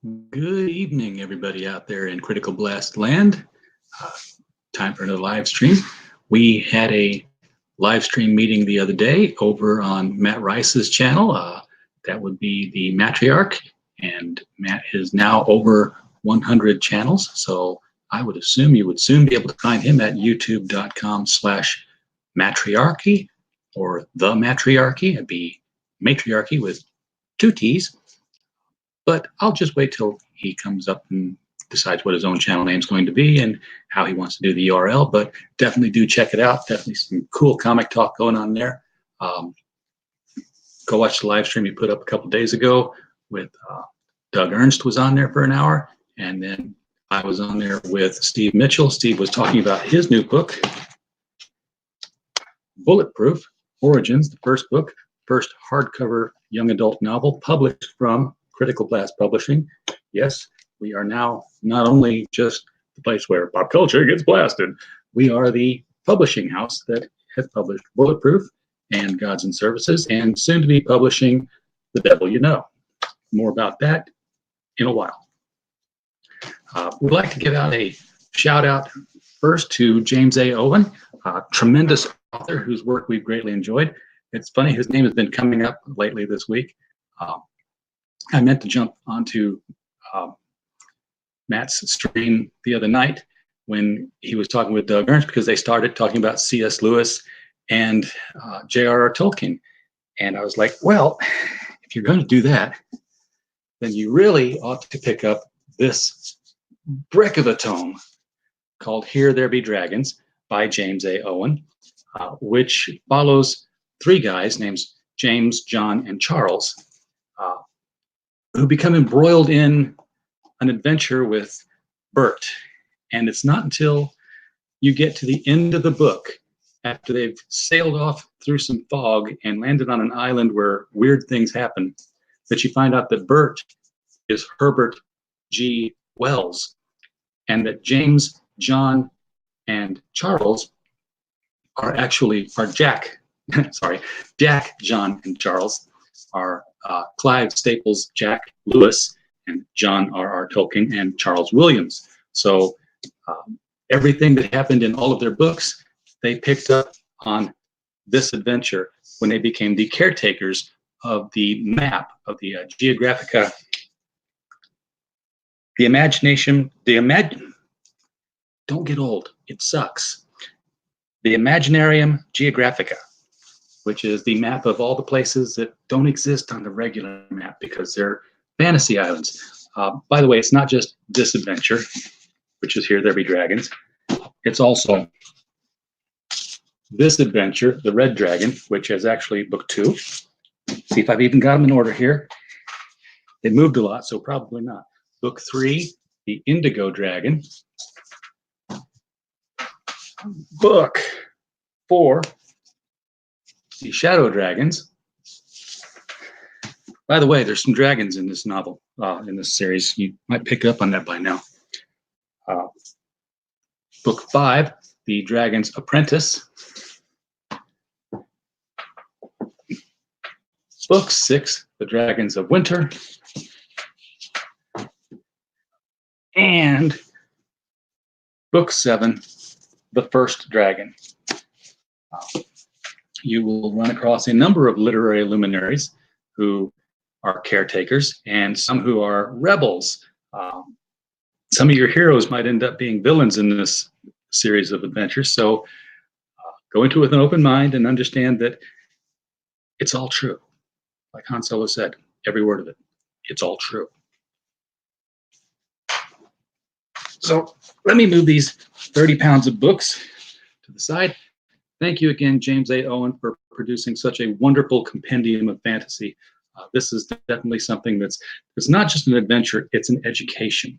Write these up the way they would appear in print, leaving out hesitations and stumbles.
Good evening, everybody out there in Critical Blast land. Uh, Time for another live stream. We had a live stream meeting the other day over on Matt Rice's channel. That would be the Matriarch, and Matt is now over 100 channels. So I would assume you would soon be able to find him at youtube.com/matriarchy or the Matriarchy. It'd be matriarchy with two T's. But I'll just wait till he comes up and decides what his own channel name is going to be and how he wants to do the URL. But definitely do check it out. Definitely some cool comic talk going on there. Go watch the live stream he put up a couple days ago with Doug Ernst was on there for an hour. And then I was on there with Steve Mitchell. Steve was talking about his new book, Bulletproof Origins, the first book, first hardcover young adult novel published from Critical Blast Publishing. Yes, we are now not only just the place where pop culture gets blasted, we are the publishing house that has published Bulletproof and Gods and Services, and soon to be publishing The Devil You Know. More about that in a while. We'd like to give out a shout out first to James A. Owen, a tremendous author whose work we've greatly enjoyed. It's funny, his name has been coming up lately this week. I meant to jump onto Matt's stream the other night when he was talking with Doug Ernst, because they started talking about C.S. Lewis and J.R.R. Tolkien. And I was like, well, if you're going to do that, then you really ought to pick up this brick of a tome called Here There Be Dragons by James A. Owen, which follows three guys named James, John, and Charles, who become embroiled in an adventure with Bert. And it's not until you get to the end of the book, after they've sailed off through some fog and landed on an island where weird things happen, that you find out that Bert is Herbert G. Wells, and that James, John, and Charles are Jack, Jack, John, and Charles are Clive Staples, Jack Lewis, and John R.R. Tolkien, and Charles Williams. So everything that happened in all of their books, they picked up on this adventure when they became the caretakers of the map of the Geographica, don't get old, it sucks. The Imaginarium Geographica, which is the map of all the places that don't exist on the regular map because they're fantasy islands. By the way, it's not just this adventure, which is Here There Be Dragons. It's also this adventure, The Red Dragon, which is actually book 2. See if I've even got them in order here. They moved a lot, so probably not. Book 3, The Indigo Dragon. Book 4, The Shadow Dragons. By the way, there's some dragons in this novel, in this series. You might pick up on that by now. Book 5, The Dragon's Apprentice. Book 6, The Dragons of Winter. And Book 7, The First Dragon. You will run across a number of literary luminaries who are caretakers and some who are rebels. Some of your heroes might end up being villains in this series of adventures. So go into it with an open mind and understand that it's all true. Like Han Solo said, every word of it, it's all true. So let me move these 30 pounds of books to the side. Thank you again, James A. Owen, for producing such a wonderful compendium of fantasy. This is definitely something it's not just an adventure, it's an education.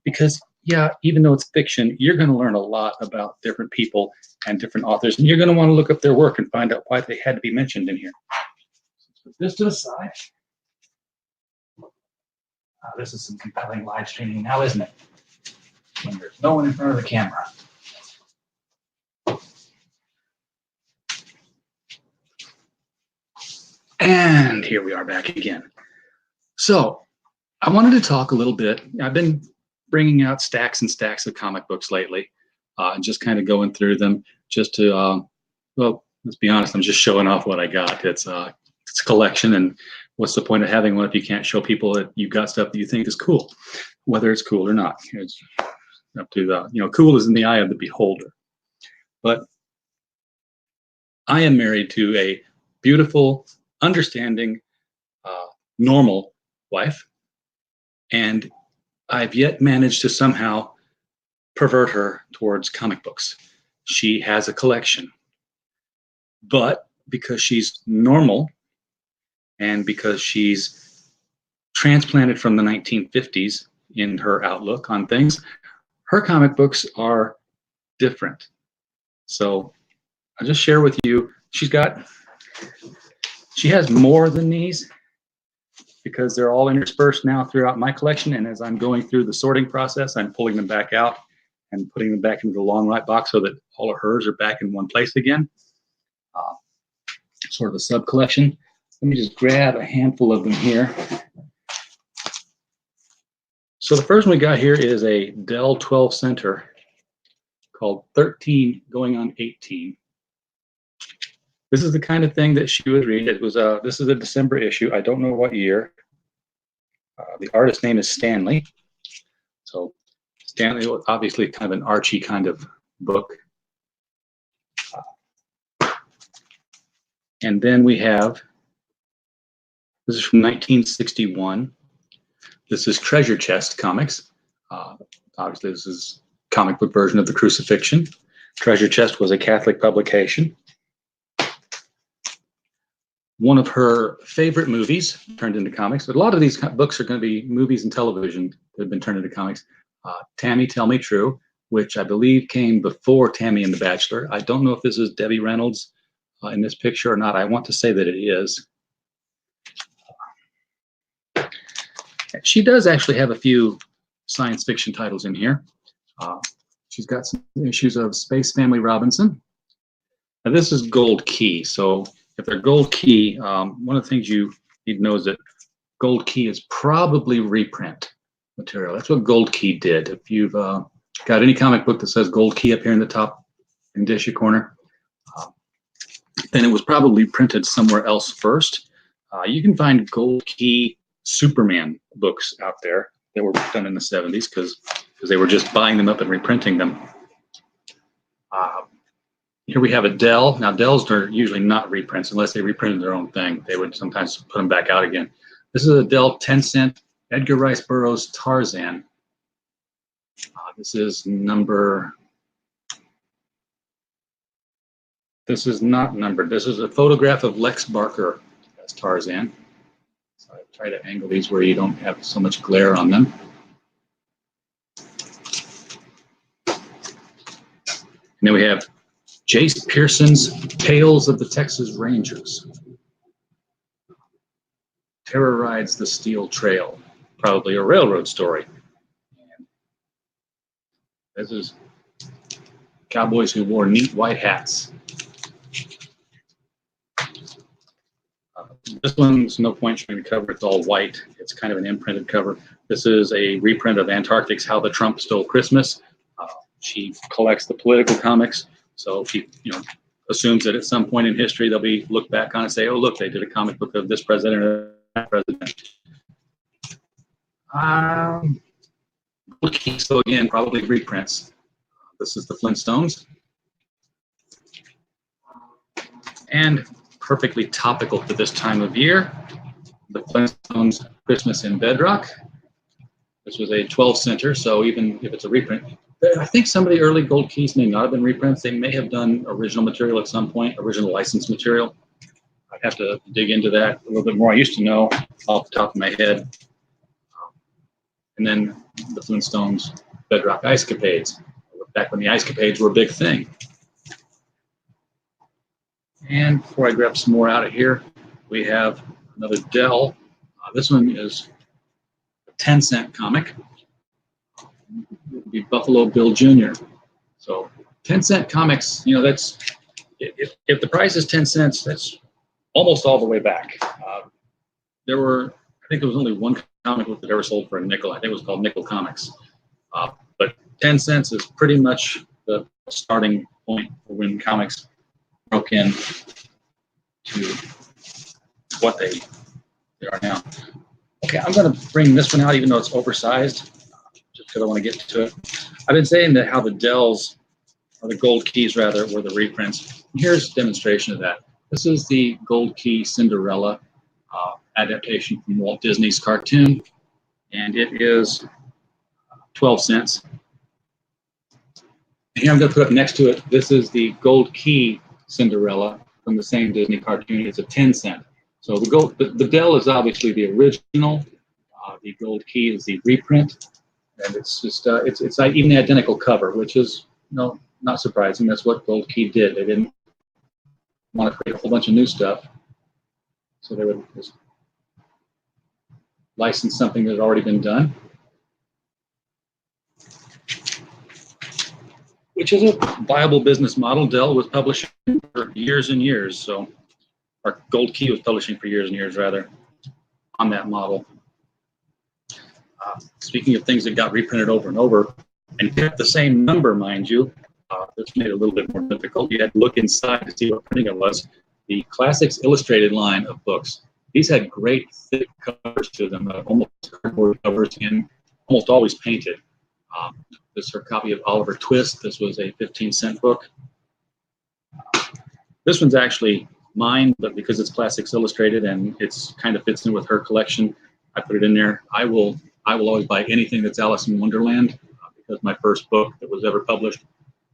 Because, yeah, even though it's fiction, you're going to learn a lot about different people and different authors, and you're going to want to look up their work and find out why they had to be mentioned in here. Put this to the side. This is some compelling live streaming now, isn't it? When there's no one in front of the camera. And here we are back again. So I wanted to talk a little bit. I've been bringing out stacks and stacks of comic books lately, and just kind of going through them just to, well, let's be honest, I'm just showing off what I got. It's a collection, and what's the point of having one if you can't show people that you've got stuff that you think is cool, whether it's cool or not. It's up to cool is in the eye of the beholder. But I am married to a beautiful, understanding, normal wife, and I've yet managed to somehow pervert her towards comic books. She has a collection, but because she's normal and because she's transplanted from the 1950s in her outlook on things, her comic books are different. So I'll just share with you, she has more than these because they're all interspersed now throughout my collection. And as I'm going through the sorting process, I'm pulling them back out and putting them back into the long right box so that all of hers are back in one place again. Sort of a sub collection. Let me just grab a handful of them here. So the first one we got here is a Dell 12 center called 13 going on 18. This is the kind of thing that she would read. It was this is a December issue. I don't know what year. The artist's name is Stanley. So Stanley, obviously kind of an Archie kind of book. And then we have, this is from 1961. This is Treasure Chest Comics. Obviously, this is a comic book version of the Crucifixion. Treasure Chest was a Catholic publication. One of her favorite movies turned into comics. But a lot of these books are going to be movies and television that have been turned into comics. Tammy, Tell Me True, which I believe came before Tammy and the Bachelor. I don't know if this is Debbie Reynolds in this picture or not. I want to say that it is. She does actually have a few science fiction titles in here. She's got some issues of Space Family Robinson. Now this is Gold Key. So if they're Gold Key, one of the things you need to know is that Gold Key is probably reprint material. That's what Gold Key did. If you've got any comic book that says Gold Key up here in the top in the issue corner, then it was probably printed somewhere else first. You can find Gold Key Superman books out there that were done in the 70s because they were just buying them up and reprinting them. Here we have a Dell. Now Dells are usually not reprints unless they reprinted their own thing. They would sometimes put them back out again. This is a Dell 10-cent Edgar Rice Burroughs Tarzan. This is number. This is not numbered. This is a photograph of Lex Barker as Tarzan. So I try to angle these where you don't have so much glare on them. And then we have Jace Pearson's Tales of the Texas Rangers. Terror Rides the Steel Trail, probably a railroad story. And this is cowboys who wore neat white hats. This one's no point showing the cover. It's all white. It's kind of an imprinted cover. This is a reprint of Antarctic's How the Trump Stole Christmas. She collects the political comics, so she assumes that at some point in history they'll be looked back on and say, oh, look, they did a comic book of this president or that president. So again, probably reprints. This is the Flintstones. And perfectly topical for this time of year, the Flintstones Christmas in Bedrock. This was a 12 center, so even if it's a reprint, I think some of the early Gold Keys may not have been reprints. They may have done original material at some point, original licensed material. I'd have to dig into that a little bit more. I used to know off the top of my head. And then the Flintstones Bedrock Ice Capades, back when the Ice Capades were a big thing. And before I grab some more out of here, we have another Dell. This one is a 10-cent comic. It would be Buffalo Bill Jr. So 10-cent comics, that's, if the price is 10 cents, that's almost all the way back. I think there was only one comic book that ever sold for a nickel. I think it was called Nickel Comics. But 10 cents is pretty much the starting point for when comics broke in to what they are now. Okay, I'm going to bring this one out even though it's oversized, just because I want to get to it. I've been saying that how the Dells, or the Gold Keys rather, were the reprints. Here's a demonstration of that. This is the Gold Key Cinderella adaptation from Walt Disney's cartoon, and it is 12 cents. And here I'm going to put up next to it, this is the Gold Key Cinderella from the same Disney cartoon. It's a 10 cent. So the Dell is obviously the original. The Gold Key is the reprint, and it's just it's like even the identical cover, which is not surprising. That's what Gold Key did. They didn't want to create a whole bunch of new stuff, so they would just license something that had already been done, which is a viable business model. Dell was publishing for years and years, so or Gold Key was publishing for years and years rather on that model. Speaking of things that got reprinted over and over and kept the same number, mind you, this made it a little bit more difficult. You had to look inside to see what printing it was. The Classics Illustrated line of books, these had great thick covers to them, almost cardboard covers, and almost always painted. This is her copy of Oliver Twist. This was a 15-cent book. This one's actually mine, but because it's Classics Illustrated and it's kind of fits in with her collection, I put it in there. I will always buy anything that's Alice in Wonderland because my first book that was ever published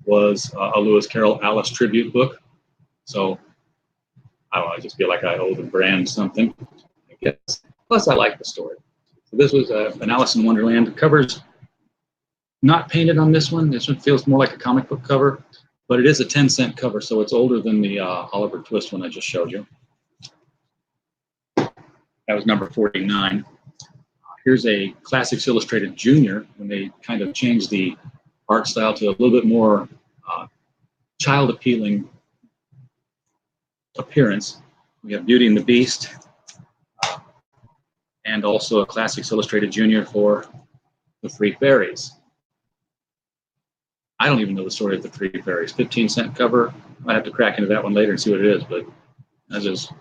was a Lewis Carroll Alice tribute book. So I don't know, I just feel like I owe the brand something, I guess. Plus, I like the story. So this was an Alice in Wonderland. The cover's not painted on this one. This one feels more like a comic book cover, but it is a 10-cent cover, so it's older than the Oliver Twist one I just showed you. That was number 49. Here's a Classics Illustrated Junior, when they kind of changed the art style to a little bit more child-appealing appearance. We have Beauty and the Beast, and also a Classics Illustrated Junior for The Three Fairies. I don't even know the story of The Three Fairies. 15-cent cover. I might have to crack into that one later and see what it is, but that's just,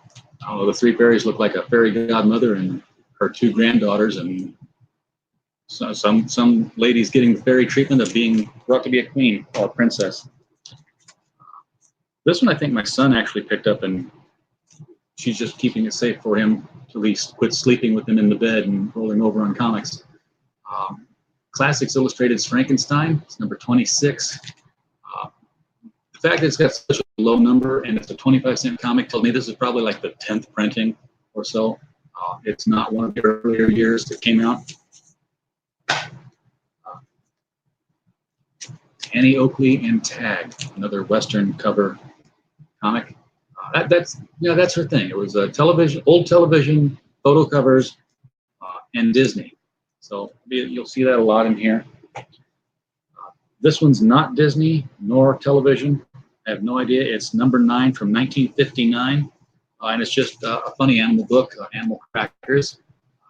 I don't know, the Three Fairies look like a fairy godmother and her two granddaughters, and so some ladies getting the fairy treatment of being brought to be a queen or a princess. This one I think my son actually picked up, and she's just keeping it safe for him to at least quit sleeping with him in the bed and rolling over on comics. Classics Illustrated's Frankenstein. It's number 26. The fact that it's got such a low number and it's a 25-cent comic tells me this is probably like the 10th printing or so. It's not one of the earlier years that came out. Annie Oakley and Tag, another Western cover comic. That's her thing. It was old television, photo covers, and Disney. So you'll see that a lot in here. This one's not Disney nor television. I have no idea. It's number 9 from 1959. And it's just a funny animal book, Animal Crackers.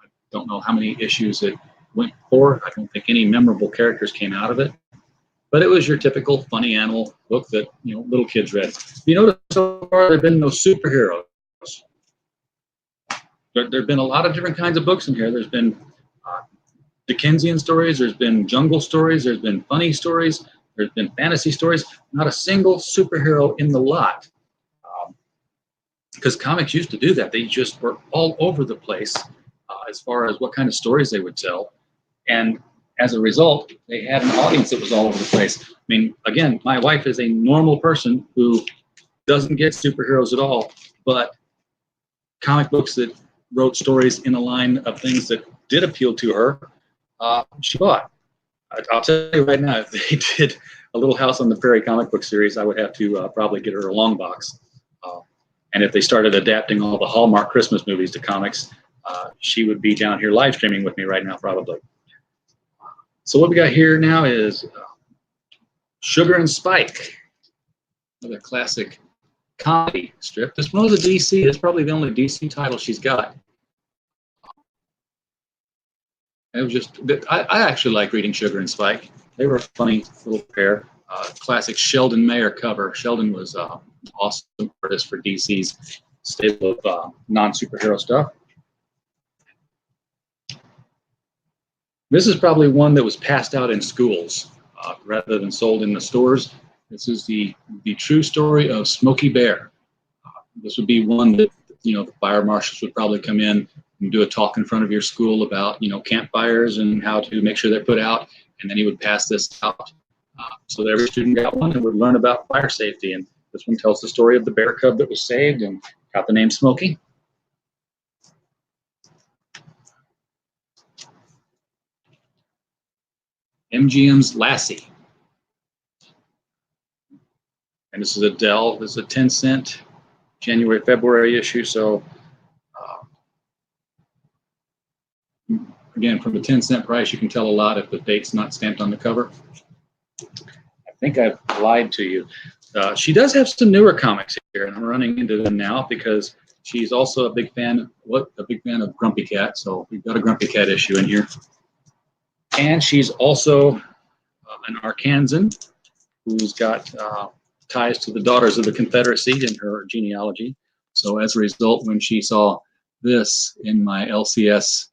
I don't know how many issues it went for. I don't think any memorable characters came out of it. But it was your typical funny animal book that little kids read. You notice so far there have been no superheroes. There have been a lot of different kinds of books in here. There's been Dickensian stories, there's been jungle stories, there's been funny stories, there's been fantasy stories. Not a single superhero in the lot. Because comics used to do that. They just were all over the place as far as what kind of stories they would tell. And as a result, they had an audience that was all over the place. I mean, again, my wife is a normal person who doesn't get superheroes at all, but comic books that wrote stories in a line of things that did appeal to her, she bought. I'll tell you right now, if they did a Little House on the Prairie comic book series, I would have to probably get her a long box. And if they started adapting all the Hallmark Christmas movies to comics, she would be down here live streaming with me right now, probably. So what we got here now is Sugar and Spike, another classic comedy strip. This one was a DC. It's probably the only DC title she's got. It was just, I actually like reading Sugar and Spike. They were a funny little pair. Classic Sheldon Mayer cover. Sheldon was awesome artist for DC's stable of non-superhero stuff. This is probably one that was passed out in schools rather than sold in the stores. This is the true story of Smokey Bear. This would be one that, the fire marshals would probably come in and do a talk in front of your school about, campfires and how to make sure they're put out. And then he would pass this out so that every student got one and would learn about fire safety. And this one tells the story of the bear cub that was saved and got the name Smokey. MGM's Lassie. And this is a Dell. This is a 10-cent January, February issue. So again, from the 10-cent price, you can tell a lot if the date's not stamped on the cover. I think I've lied to you. She does have some newer comics here, and I'm running into them now because she's also a big fan of Grumpy Cat. So we've got a Grumpy Cat issue in here. And she's also an Arkansan who's got ties to the Daughters of the Confederacy in her genealogy. So as a result, when she saw this in my LCS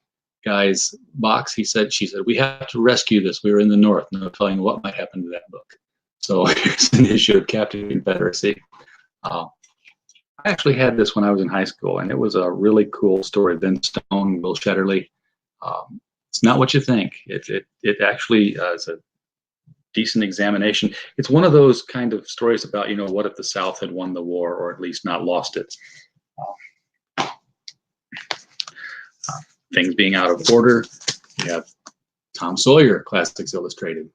guy's box, she said, we have to rescue this. We were in the North, no telling what might happen to that book. So here's an issue of Captain Confederacy. I actually had this when I was in high school, and it was a really cool story. Vince Stone, Will Shetterly. It's not what you think. It actually is a decent examination. It's one of those kind of stories about, what if the South had won the war or at least not lost it. Things being out of order. We have Tom Sawyer, Classics Illustrated.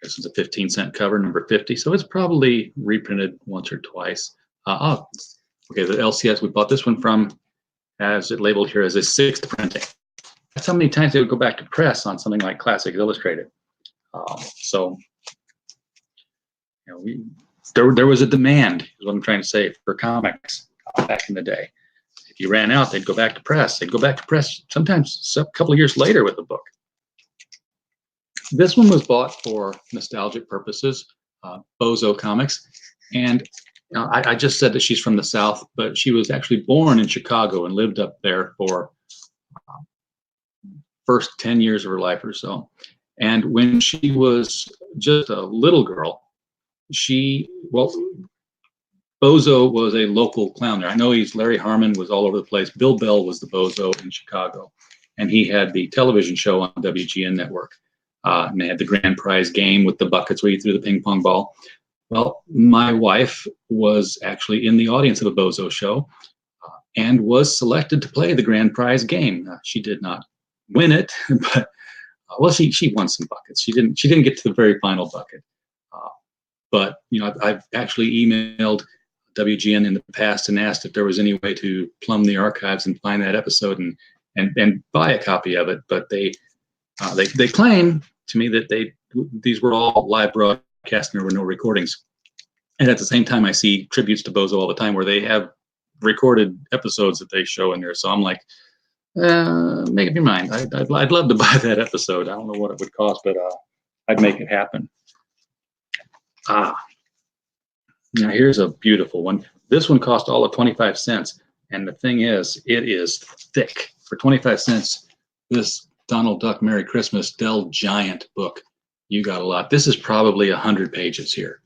This is a 15-cent cover, number 50. So it's probably reprinted once or twice. Okay, the LCS we bought this one from, as it labeled here as a 6th printing. That's how many times they would go back to press on something like Classics Illustrated. There was a demand, is what I'm trying to say, for comics back in the day. If you ran out, they'd go back to press. They'd go back to press sometimes a couple of years later with a book. This one was bought for nostalgic purposes, Bozo Comics. And I just said that she's from the South, but she was actually born in Chicago and lived up there for first 10 years of her life or so. And when she was just a little girl, Bozo was a local clown there. I know Larry Harmon was all over the place. Bill Bell was the Bozo in Chicago. And he had the television show on WGN network. And they had the grand prize game with the buckets where you threw the ping pong ball. Well, my wife was actually in the audience of a Bozo show and was selected to play the grand prize game. She did not win it, but she won some buckets. She didn't get to the very final bucket. But I've actually emailed WGN in the past and asked if there was any way to plumb the archives and find that episode and buy a copy of it. But they claim to me that these were all live broadcasts and there were no recordings. And at the same time, I see tributes to Bozo all the time where they have recorded episodes that they show in there. So I'm like, make up your mind. I'd love to buy that episode. I don't know what it would cost, but I'd make it happen. Now here's a beautiful one. This one cost all of 25 cents. And the thing is, it is thick. For 25 cents, this Donald Duck Merry Christmas Dell Giant book, you got a lot. This is probably 100 pages here,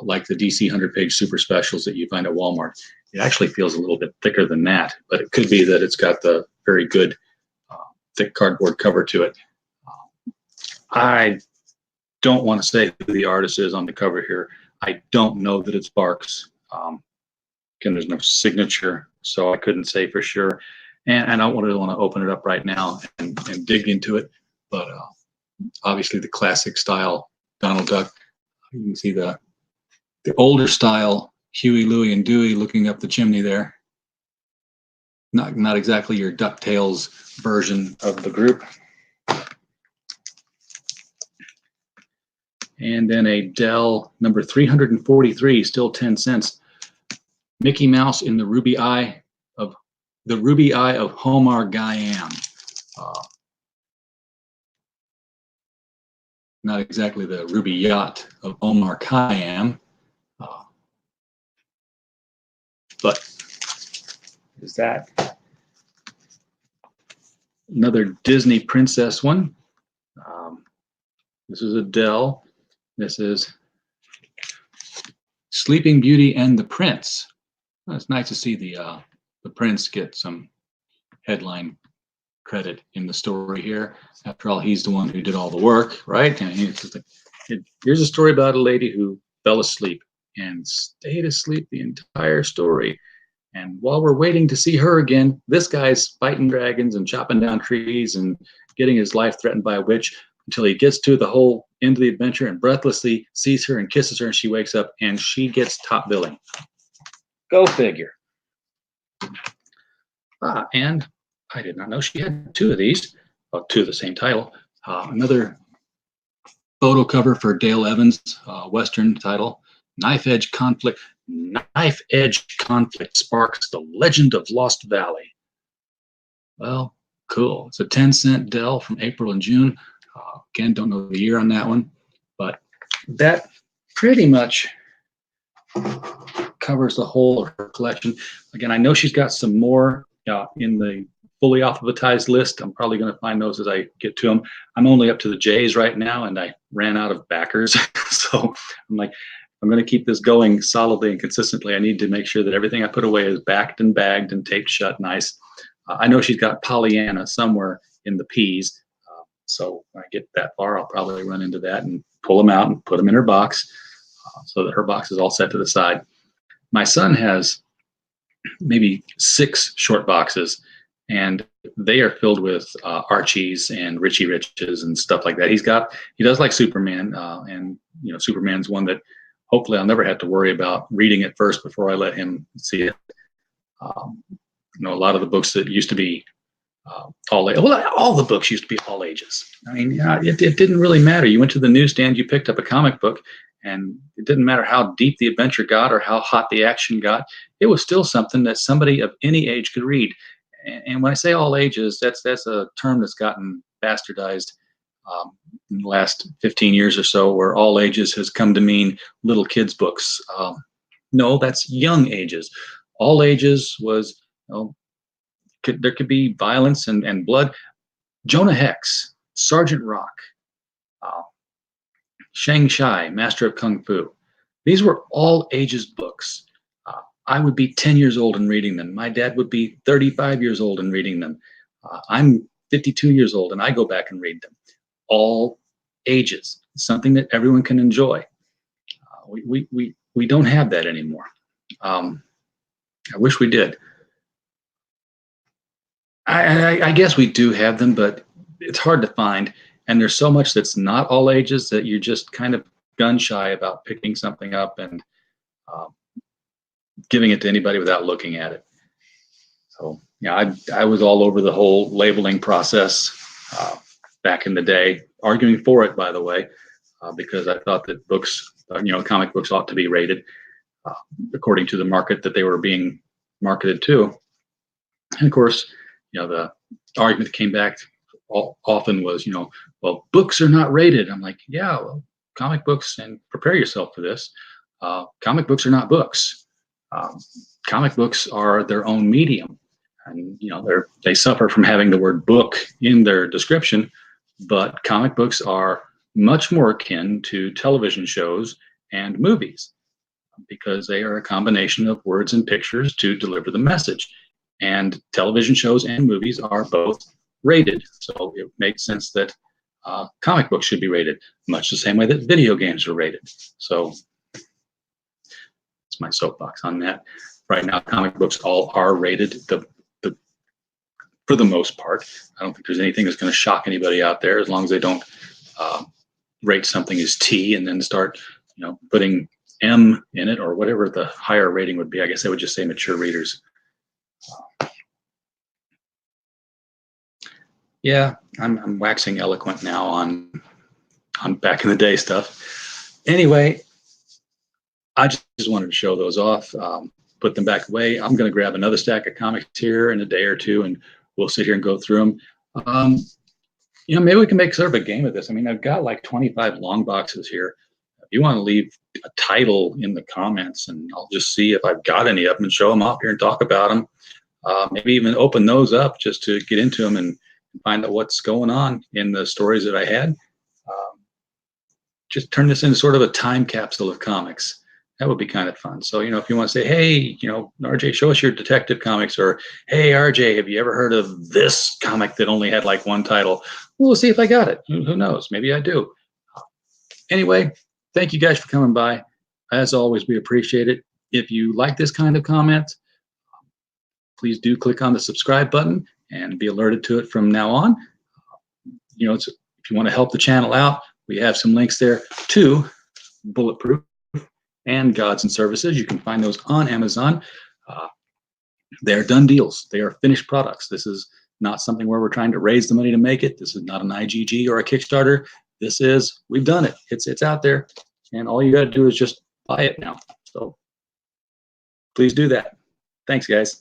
like the DC 100-page super specials that you find at Walmart. It actually feels a little bit thicker than that, but it could be that it's got the very good thick cardboard cover to it. I don't want to say who the artist is on the cover here. I don't know that it's Barks. Again, there's no signature, so I couldn't say for sure. And I don't want to open it up right now and dig into it. But obviously the classic style Donald Duck. You can see the older style Huey, Louie, and Dewey looking up the chimney there. Not exactly your DuckTales version of the group. And then a Dell number 343, still 10 cents. Mickey Mouse in the Ruby Eye of Homar Gayam. not exactly the Ruby Yacht of Omar Khayyam, but is that another Disney princess one? This is Adele. This is Sleeping Beauty and the Prince. Well, it's nice to see the prince get some headline credit in the story here. After all, he's the one who did all the work, right? And here's a story about a lady who fell asleep and stayed asleep the entire story. And while we're waiting to see her again, this guy's fighting dragons and chopping down trees and getting his life threatened by a witch until he gets to the whole end of the adventure and breathlessly sees her and kisses her, and she wakes up and she gets top billing. Go figure. And I did not know she had two of these, two of the same title. Another photo cover for Dale Evans' Western title, Knife Edge Conflict. Knife Edge Conflict sparks the legend of Lost Valley. Well, cool. It's a 10-cent Dell from April and June. Again, don't know the year on that one, but that pretty much covers the whole of her collection. Again, I know she's got some more in the fully alphabetized list. I'm probably going to find those as I get to them. I'm only up to the J's right now, and I ran out of backers. So I'm like, I'm going to keep this going solidly and consistently. I need to make sure that everything I put away is backed and bagged and taped shut nice. I know she's got Pollyanna somewhere in the P's. So when I get that far, I'll probably run into that and pull them out and put them in her box so that her box is all set to the side. My son has maybe 6 short boxes, and they are filled with Archies and Richie Riches and stuff like that. He does like Superman, and Superman's one that hopefully I'll never have to worry about reading it first before I let him see it. A lot of the books that used to be all the books used to be all ages. I mean, it didn't really matter. You went to the newsstand, you picked up a comic book, and it didn't matter how deep the adventure got or how hot the action got. It was still something that somebody of any age could read. And when I say all ages, that's a term that's gotten bastardized in the last 15 years or so, where all ages has come to mean little kids' books. No, that's young ages. All ages was, there could be violence and blood. Jonah Hex, Sergeant Rock, Shang Shai, Master of Kung Fu. These were all ages books. I would be 10 years old and reading them. My dad would be 35 years old and reading them. I'm 52 years old and I go back and read them. All ages, something that everyone can enjoy. We don't have that anymore. I wish we did. I guess we do have them, but it's hard to find. And there's so much that's not all ages that you're just kind of gun shy about picking something up and giving it to anybody without looking at it. So yeah, I was all over the whole labeling process back in the day, arguing for it, by the way, because I thought that books, comic books ought to be rated according to the market that they were being marketed to. And of course, the argument that came back often was, well, books are not rated. I'm like, yeah, well, comic books, and prepare yourself for this. Comic books are not books. Comic books are their own medium, and they suffer from having the word book in their description. But comic books are much more akin to television shows and movies because they are a combination of words and pictures to deliver the message. And television shows and movies are both rated. So it makes sense that comic books should be rated, much the same way that video games are rated. So it's my soapbox on that. Right now, comic books all are rated for the most part. I don't think there's anything that's going to shock anybody out there as long as they don't rate something as T and then start putting M in it or whatever the higher rating would be. I guess I would just say mature readers. Yeah, I'm waxing eloquent now on back in the day stuff. Anyway, I just wanted to show those off, put them back away. I'm going to grab another stack of comics here in a day or two, and we'll sit here and go through them. maybe we can make sort of a game of this. I mean, I've got like 25 long boxes here. If you want to leave a title in the comments, and I'll just see if I've got any of them and show them off here and talk about them. Maybe even open those up just to get into them and find out what's going on in the stories that I had. Just turn this into sort of a time capsule of comics. That would be kind of fun. So, if you want to say, hey, RJ, show us your detective comics, or hey, RJ, have you ever heard of this comic that only had like one title? Well, we'll see if I got it. Who knows? Maybe I do. Anyway, thank you guys for coming by. As always, we appreciate it. If you like this kind of comment, please do click on the subscribe button and be alerted to it from now on. If you want to help the channel out, we have some links there to Bulletproof and Gods and Services. You can find those on Amazon. They're done deals. They are finished products. This is not something where we're trying to raise the money to make it. This is not an IGG or a Kickstarter. We've done it. It's out there, and all you got to do is just buy it now. So please do that. Thanks, guys.